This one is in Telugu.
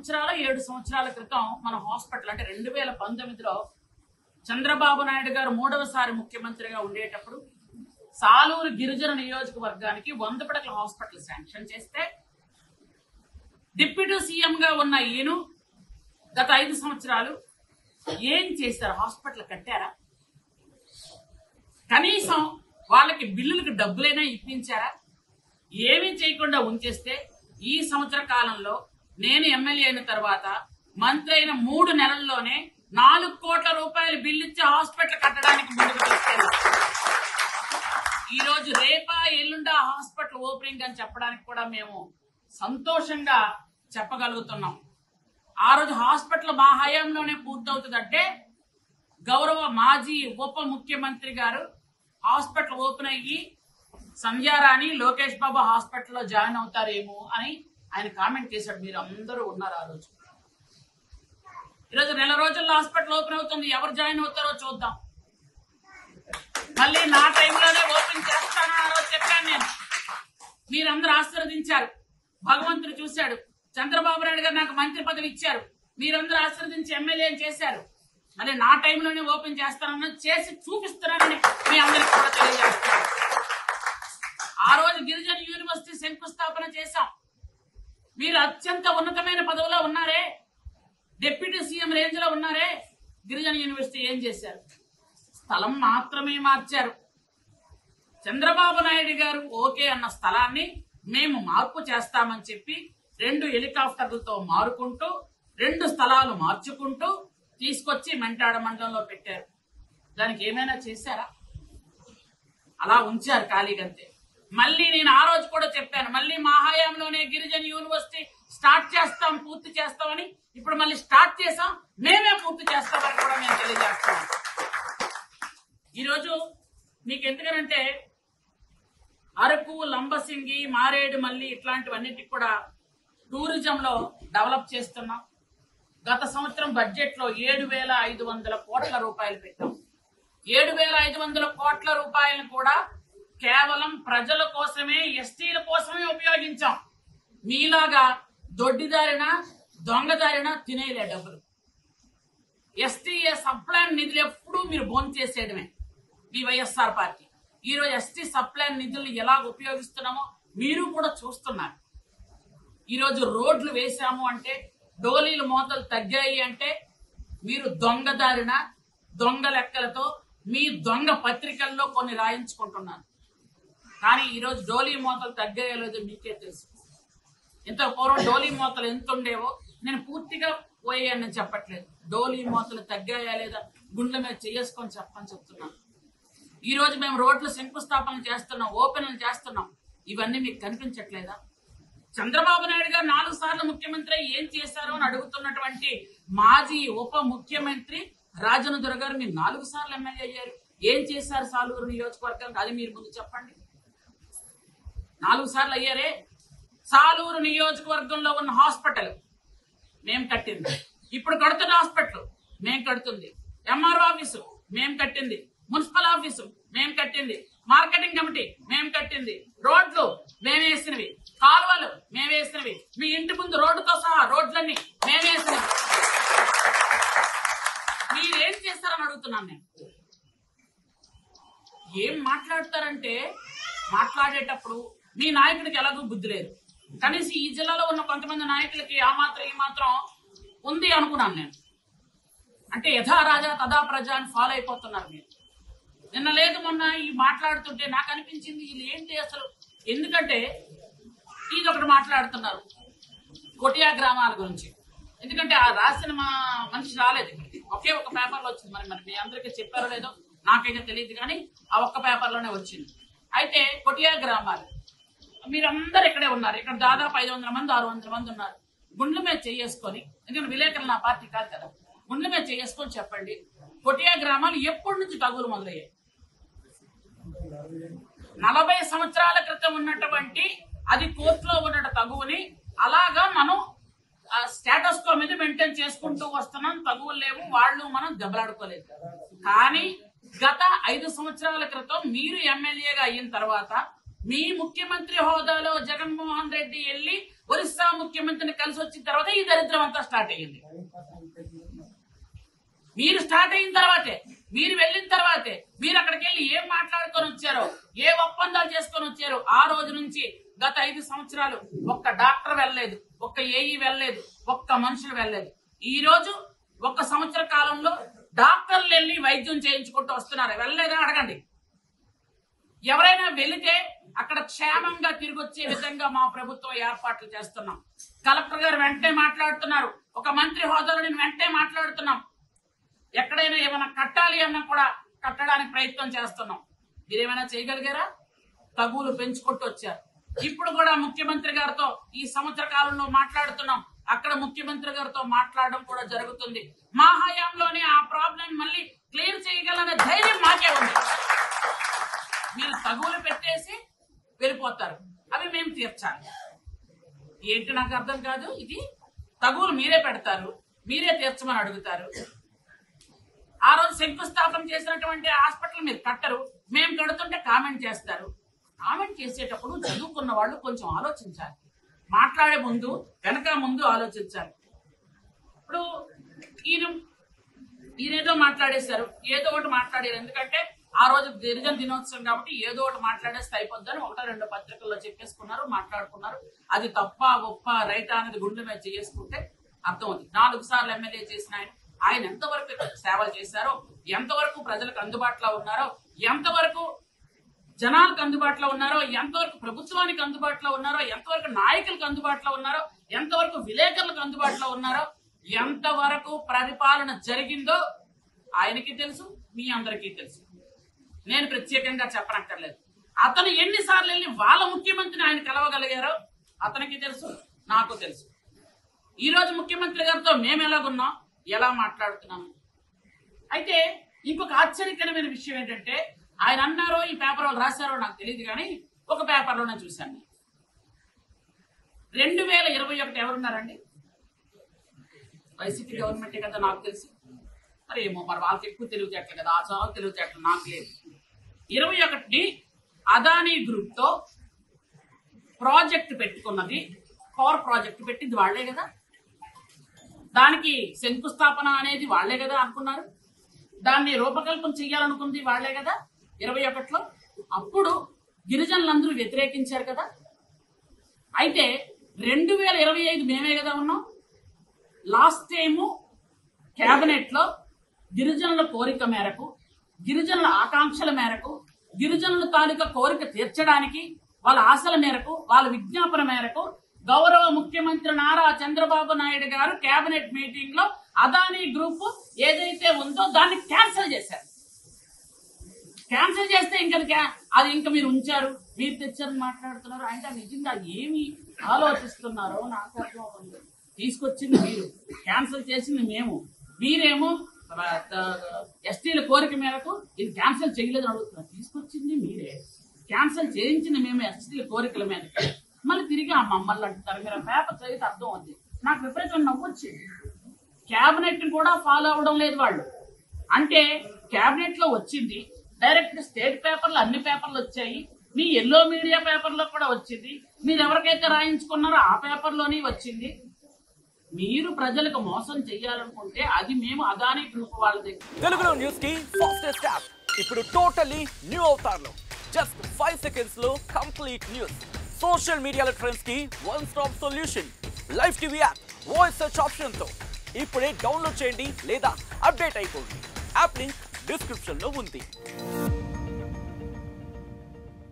సంవత్సరాల 7 సంవత్సరాల క్రితం మన హాస్పిటల్ అంటే 2019లో చంద్రబాబు నాయుడు గారు మూడవసారి ముఖ్యమంత్రిగా ఉండేటప్పుడు సాలూరు గిరిజన నియోజకవర్గానికి 100 పడకల హాస్పిటల్ శాంక్షన్ చేస్తే డిప్యూటీ సీఎం గా ఉన్న ఈయన గత 5 సంవత్సరాలు ఏం చేశారు? హాస్పిటల్ కట్టారా? కనీసం వాళ్ళకి బిల్లులకు డబ్బులైనా ఇప్పించారా? ఏమీ చేయకుండా ఉంచేస్తే ఈ సంవత్సర కాలంలో నేను ఎమ్మెల్యే అయిన తర్వాత మంత్రి అయిన 3 నెలల్లోనే 4 కోట్ల రూపాయలు బిల్లు ఇచ్చి హాస్పిటల్ కట్టడానికి ముందుకు తీసుకెళ్ళాం. ఈ రోజు రేపా ఎల్లుండా హాస్పిటల్ ఓపెనింగ్ అని చెప్పడానికి కూడా మేము సంతోషంగా చెప్పగలుగుతున్నాం. ఆ రోజు హాస్పిటల్ మా హయాంలోనే పూర్తవుతుందంటే గౌరవ మాజీ ఉప ముఖ్యమంత్రి గారు హాస్పిటల్ ఓపెన్ అయ్యి సంధ్యారాణి లోకేష్ బాబు హాస్పిటల్లో జాయిన్ అవుతారేమో అని ఆయన కామెంట్ చేశాడు. మీరు అందరూ ఉన్నారు ఆ రోజు. ఈరోజు నెల రోజుల్లో హాస్పిటల్ ఓపెన్ అవుతుంది. ఎవరు జాయిన్ అవుతారో చూద్దాం. మళ్ళీ నా టైంలోనే ఓపెన్ చేస్తాను ఆ రోజు చెప్పాను నేను. మీరందరూ ఆశీర్వదించారు. భగవంతుడు చూశాడు. చంద్రబాబు నాయుడు గారు నాకు మంత్రి పదవి ఇచ్చారు. మీరందరూ ఆశీర్వదించి ఎమ్మెల్యే చేశారు. మళ్ళీ నా టైంలోనే ఓపెన్ చేస్తానని చేసి చూపిస్తున్నానని మీ అందరికీ కూడా తెలియజేస్తున్నాను. ఆ రోజు గిరిజన యూనివర్సిటీ శంకుస్థాపన చేశాం. మీరు అత్యంత ఉన్నతమైన పదవిలో ఉన్నారే, డిప్యూటీ సీఎం రేంజ్ లో ఉన్నారే, గిరిజన యూనివర్సిటీ ఏం చేశారు? స్థలం మాత్రమే మార్చారు. చంద్రబాబు నాయుడు గారు ఓకే అన్న స్థలాన్ని మేము మార్పు చేస్తామని చెప్పి 2 హెలికాప్టర్లతో మారుకుంటూ 2 స్థలాలు మార్చుకుంటూ తీసుకొచ్చి మెంటాడ మండలంలో పెట్టారు. దానికి ఏమైనా చేశారా? అలా ఉంచారు ఖాళీగంతే. మళ్ళీ నేను ఆ రోజు కూడా చెప్పాను, మళ్ళీ మా హయాంలోనే గిరిజన యూనివర్సిటీ స్టార్ట్ చేస్తాం, పూర్తి చేస్తామని. ఇప్పుడు మళ్ళీ స్టార్ట్ చేసాం, మేమే పూర్తి చేస్తామని కూడా మేము తెలియజేస్తాం. ఈరోజు మీకు ఎందుకనంటే అరకు, లంబసింగి, మారేడుమల్లి ఇట్లాంటివన్నిటికి కూడా టూరిజంలో డెవలప్ చేస్తున్నాం. గత సంవత్సరం బడ్జెట్ లో 7,500 కోట్ల రూపాయలు పెట్టాం. 7,500 కోట్ల రూపాయలను కూడా కేవలం ప్రజల కోసమే, ఎస్టీల కోసమే ఉపయోగించాం. మీలాగా దొడ్డిదారిన దొంగదారిన తినేలే డబ్బులు. ఎస్టీఏ సప్లాన్ నిధులు ఎప్పుడూ మీరు భోజనం చేసేయడమే మీ వైఎస్ఆర్ పార్టీ. ఈరోజు ఎస్టీ సప్లాన్ నిధులు ఎలా ఉపయోగిస్తున్నామో మీరు కూడా చూస్తున్నారు. ఈరోజు రోడ్లు వేశాము అంటే, డోలీలు మోతలు తగ్గాయి అంటే మీరు దొంగదారిన దొంగ లెక్కలతో మీ దొంగ పత్రికల్లో కొన్ని రాయించుకుంటున్నారు. కానీ ఈరోజు డోలీ మోతలు తగ్గాయో లేదో మీకే తెలుసు. ఇంత పూర్వం డోలీ మోతలు ఎంత ఉండేవో నేను పూర్తిగా పోయాయని చెప్పట్లేదు. డోలీ మోతలు తగ్గాయా లేదా గుండెల మీద చేసుకొని చెప్పని చెప్తున్నాను. ఈ రోజు మేము రోడ్లు శంకుస్థాపన చేస్తున్నాం, ఓపెన్లు చేస్తున్నాం. ఇవన్నీ మీకు కనిపించట్లేదా? చంద్రబాబు నాయుడు గారు 4 సార్లు ముఖ్యమంత్రి ఏం చేశారు అని అడుగుతున్నటువంటి మాజీ ఉప ముఖ్యమంత్రి రాజనదుర గారు మీరు 4 సార్లు ఎమ్మెల్యే అయ్యారు. ఏం చేశారు సాలూరు నియోజకవర్గానికి? అది మీరు ముందు చెప్పండి. 4 సార్లు అయ్యారే. సాలూరు నియోజకవర్గంలో ఉన్న హాస్పిటల్ మేం కట్టింది. ఇప్పుడు కడుతున్న హాస్పిటల్ మేం కడుతుంది. ఎంఆర్ఓ ఆఫీసు మేం కట్టింది. మున్సిపల్ ఆఫీసు మేం కట్టింది. మార్కెటింగ్ కమిటీ మేం కట్టింది. రోడ్లు మేమేసినవి, కాలువలు మేమేసినవి, మీ ఇంటి ముందు రోడ్డుతో సహా రోడ్లన్నీ మేమేసినవి. మీరేం చేస్తారని అడుగుతున్నాను నేను. ఏం మాట్లాడతారంటే మాట్లాడేటప్పుడు మీ నాయకుడికి ఎలాగో బుద్ధి లేదు. కనీసం ఈ జిల్లాలో ఉన్న కొంతమంది నాయకులకి ఆ మాత్రం ఈ మాత్రం ఉంది అనుకున్నాను నేను. అంటే యథా రాజా తదా ప్రజా అని ఫాలో అయిపోతున్నారు మీరు. నిన్న లేదు మొన్న ఈ మాట్లాడుతుంటే నాకు అనిపించింది వీళ్ళు ఏంటి అసలు. ఎందుకంటే ఇది ఒకటి మాట్లాడుతున్నారు కొటియా గ్రామాల గురించి. ఎందుకంటే ఆ రాసిన మా మనిషి రాలేదు ఇక్కడికి. ఒకే ఒక పేపర్లో వచ్చింది. మరి మీ అందరికీ చెప్పారో లేదో నాకైతే తెలియదు, కానీ ఆ ఒక్క పేపర్లోనే వచ్చింది. అయితే కొటియా గ్రామాలు మీరందరూ ఇక్కడే ఉన్నారు. ఇక్కడ దాదాపు 500 మంది 600 మంది ఉన్నారు. గుండెల మీద చేసుకొని, ఎందుకంటే విలేకరులు నా పార్టీ కాదు కదా, గుండెల మీద చేసుకొని చెప్పండి, కొటియా గ్రామాలు ఎప్పటి నుంచి తగులు మొదలయ్యాయి? 40 సంవత్సరాల క్రితం ఉన్నటువంటి అది కోర్టులో ఉన్న తగువుని అలాగా మనం స్టేటస్ కో మీద మెయింటైన్ చేసుకుంటూ వస్తున్నాం. తగువులు లేవు, వాళ్ళు మనం దెబ్బలాడుకోలేదు. కానీ గత 5 సంవత్సరాల క్రితం మీరు ఎమ్మెల్యేగా అయిన తర్వాత మీ ముఖ్యమంత్రి హోదాలో జగన్మోహన్ రెడ్డి వెళ్ళి ఒరిస్సా ముఖ్యమంత్రిని కలిసి వచ్చిన తర్వాత ఈ దరిద్రం అంతా స్టార్ట్ అయ్యింది. మీరు స్టార్ట్ అయిన తర్వాతే, మీరు వెళ్ళిన తర్వాతే, మీరు అక్కడికి వెళ్ళి ఏం మాట్లాడుకొని వచ్చారో, ఏ ఒప్పందాలు చేసుకొని వచ్చారో, ఆ రోజు నుంచి గత 5 సంవత్సరాలు ఒక్క డాక్టర్ వెళ్ళలేదు, ఒక్క ఏఈ వెళ్ళలేదు, ఒక్క మనుషులు వెళ్ళలేదు. ఈ రోజు 1 సంవత్సర కాలంలో డాక్టర్లు వెళ్ళి వైద్యం చేయించుకుంటూ వస్తున్నారు. వెళ్ళలేదా అడగండి. ఎవరైనా వెళితే అక్కడ క్షేమంగా తిరిగి వచ్చే విధంగా మా ప్రభుత్వం ఏర్పాట్లు చేస్తున్నాం. కలెక్టర్ గారు వెంటనే మాట్లాడుతున్నారు, ఒక మంత్రి హోదాలో నేను వెంటనే మాట్లాడుతున్నాం. ఎక్కడైనా ఏమైనా కట్టాలి అన్నా కూడా కట్టడానికి ప్రయత్నం చేస్తున్నాం. మీరేమైనా చేయగలిగారా? తగులు పెంచుకుంటూ వచ్చారు. ఇప్పుడు కూడా ముఖ్యమంత్రి గారితో ఈ సంవత్సర కాలంలో మాట్లాడుతున్నాం. అక్కడ ముఖ్యమంత్రి గారితో మాట్లాడడం కూడా జరుగుతుంది. మా హయాంలోనే ఆ ప్రాబ్లం మళ్ళీ క్లియర్ చేయగలనే ధైర్యం మాకే ఉంది. మీరు తగులు పెట్టేసి వెళ్ళిపోతారు, అవి మేము తీర్చాలి. ఏంటి నాకు అర్థం కాదు. ఇది తగులు మీరే పెడతారు, మీరే తీర్చమని అడుగుతారు. ఆ రోజు శంకుస్థాపన చేసినటువంటి హాస్పిటల్ మీరు కట్టరు, మేము కడుతుంటే కామెంట్ చేస్తారు. కామెంట్ చేసేటప్పుడు చదువుకున్న వాళ్ళు కొంచెం ఆలోచించాలి. మాట్లాడే ముందు వెనక ముందు ఆలోచించాలి. ఇప్పుడు ఈయనేదో మాట్లాడేశారు, ఏదో ఒకటి మాట్లాడారు. ఎందుకంటే ఆ రోజు గిరిజన దినోత్సవం కాబట్టి ఏదో ఒకటి మాట్లాడేస్తే అయిపోద్దని 1-2 పత్రికల్లో చెప్పేసుకున్నారు, మాట్లాడుకున్నారు. అది తప్ప గొప్ప రైట్ అనేది గుండె మీద చేసుకుంటే అర్థం అవుతుంది. 4 సార్లు ఎమ్మెల్యే చేసిన ఆయన ఎంతవరకు సేవలు చేశారో, ఎంతవరకు ప్రజలకు అందుబాటులో ఉన్నారో, ఎంతవరకు జనాలకు అందుబాటులో ఉన్నారో, ఎంతవరకు ప్రభుత్వానికి అందుబాటులో ఉన్నారో, ఎంతవరకు నాయకులకు అందుబాటులో ఉన్నారో, ఎంతవరకు విలేకరులకు అందుబాటులో ఉన్నారో, ఎంతవరకు పరిపాలన జరిగిందో ఆయనకి తెలుసు, మీ అందరికీ తెలుసు. నేను ప్రత్యేకంగా చెప్పనక్కర్లేదు. అతను ఎన్నిసార్లు వెళ్ళి వాళ్ళ ముఖ్యమంత్రిని ఆయన కలవగలిగారో అతనికి తెలుసు, నాకు తెలుసు. ఈ రోజు ముఖ్యమంత్రి గారితో మేము ఎలాగున్నాం, ఎలా మాట్లాడుతున్నాము. అయితే ఇంకొక ఆశ్చర్యకరమైన విషయం ఏంటంటే, ఆయన అన్నారో ఈ పేపర్ వాళ్ళు రాశారో నాకు తెలియదు, కానీ ఒక పేపర్లోనే చూశాను. 2021 ఎవరున్నారండి? వైసీపీ గవర్నమెంటే కదా నాకు తెలిసి. మరి ఏమో, మరి వాళ్ళకి ఎక్కువ తెలివితేటలు కదా, ఆ చాలా తెలివితేటలు నాకు లేదు. 21 అదానీ గ్రూప్ తో ప్రాజెక్ట్ పెట్టుకున్నది, పవర్ ప్రాజెక్ట్ పెట్టింది వాళ్లే కదా. దానికి శంకుస్థాపన అనేది వాళ్లే కదా అనుకున్నారు. దాన్ని రూపకల్పన చెయ్యాలనుకుంది వాళ్లే కదా 21లో. అప్పుడు గిరిజనులందరూ వ్యతిరేకించారు కదా. అయితే 2025 మేమే కదా ఉన్నాం. లాస్ట్ టైము కేబినెట్ లో గిరిజనుల కోరిక మేరకు, గిరిజనుల ఆకాంక్షల మేరకు, గిరిజనుల తాలూకా కోరిక తీర్చడానికి, వాళ్ళ ఆశల మేరకు, వాళ్ళ విజ్ఞాపన మేరకు గౌరవ ముఖ్యమంత్రి నారా చంద్రబాబు నాయుడు గారు కేబినెట్ మీటింగ్ లో అదానీ గ్రూప్ ఏదైతే ఉందో దాన్ని క్యాన్సిల్ చేశారు. క్యాన్సిల్ చేస్తే అది ఇంకా మీరు ఉంచారు, మీరు తెచ్చారని మాట్లాడుతున్నారు. అంటే నిజంగా ఏమి ఆలోచిస్తున్నారో నాకు అర్థం అవుతుంది. తీసుకొచ్చింది మీరు, క్యాన్సిల్ చేసింది మేము. మీరేమో ఎస్టీల కోరిక మేరకు ఇది క్యాన్సిల్ చేయలేదని అడుగుతున్నారు. తీసుకొచ్చింది మీరే, క్యాన్సిల్ చేయించింది మేము ఎస్టీల కోరికల మీద. మళ్ళీ తిరిగి మమ్మల్ని అంటారు. మీరు పేపర్ చదివితే అర్థం అవుతుంది. నాకు విపరీతం నవ్వొచ్చింది. క్యాబినెట్ ని కూడా ఫాలో అవ్వడం లేదు వాళ్ళు. అంటే క్యాబినెట్ లో వచ్చింది డైరెక్ట్ స్టేట్ పేపర్లు, అన్ని పేపర్లు వచ్చాయి. మీ ఎల్లో మీడియా పేపర్లో కూడా వచ్చింది. మీరు ఎవరికైతే రాయించుకున్నారో ఆ పేపర్లోనే వచ్చింది. మీరు ప్రజలకు మోసం చేయాలనుకుంటే అది మేము అదానీ గ్రూప్ వాళ్ళ దగ్గర. తెలుగులో న్యూస్ కి ఫాస్టెస్ట్ యాప్ ఇప్పుడు టోటల్లీ న్యూ అవతార్లో. జస్ట్ 5 seconds లో కంప్లీట్ న్యూస్. సోషల్ మీడియాలో ట్రెండ్స్ కి one stop solution. Live TV app voice search option తో ఇప్పుడే డౌన్లోడ్ చేయండి లేదా అప్డేట్ అయిపోండి. యాప్ లింక్ డిస్క్రిప్షన్ లో ఉంది.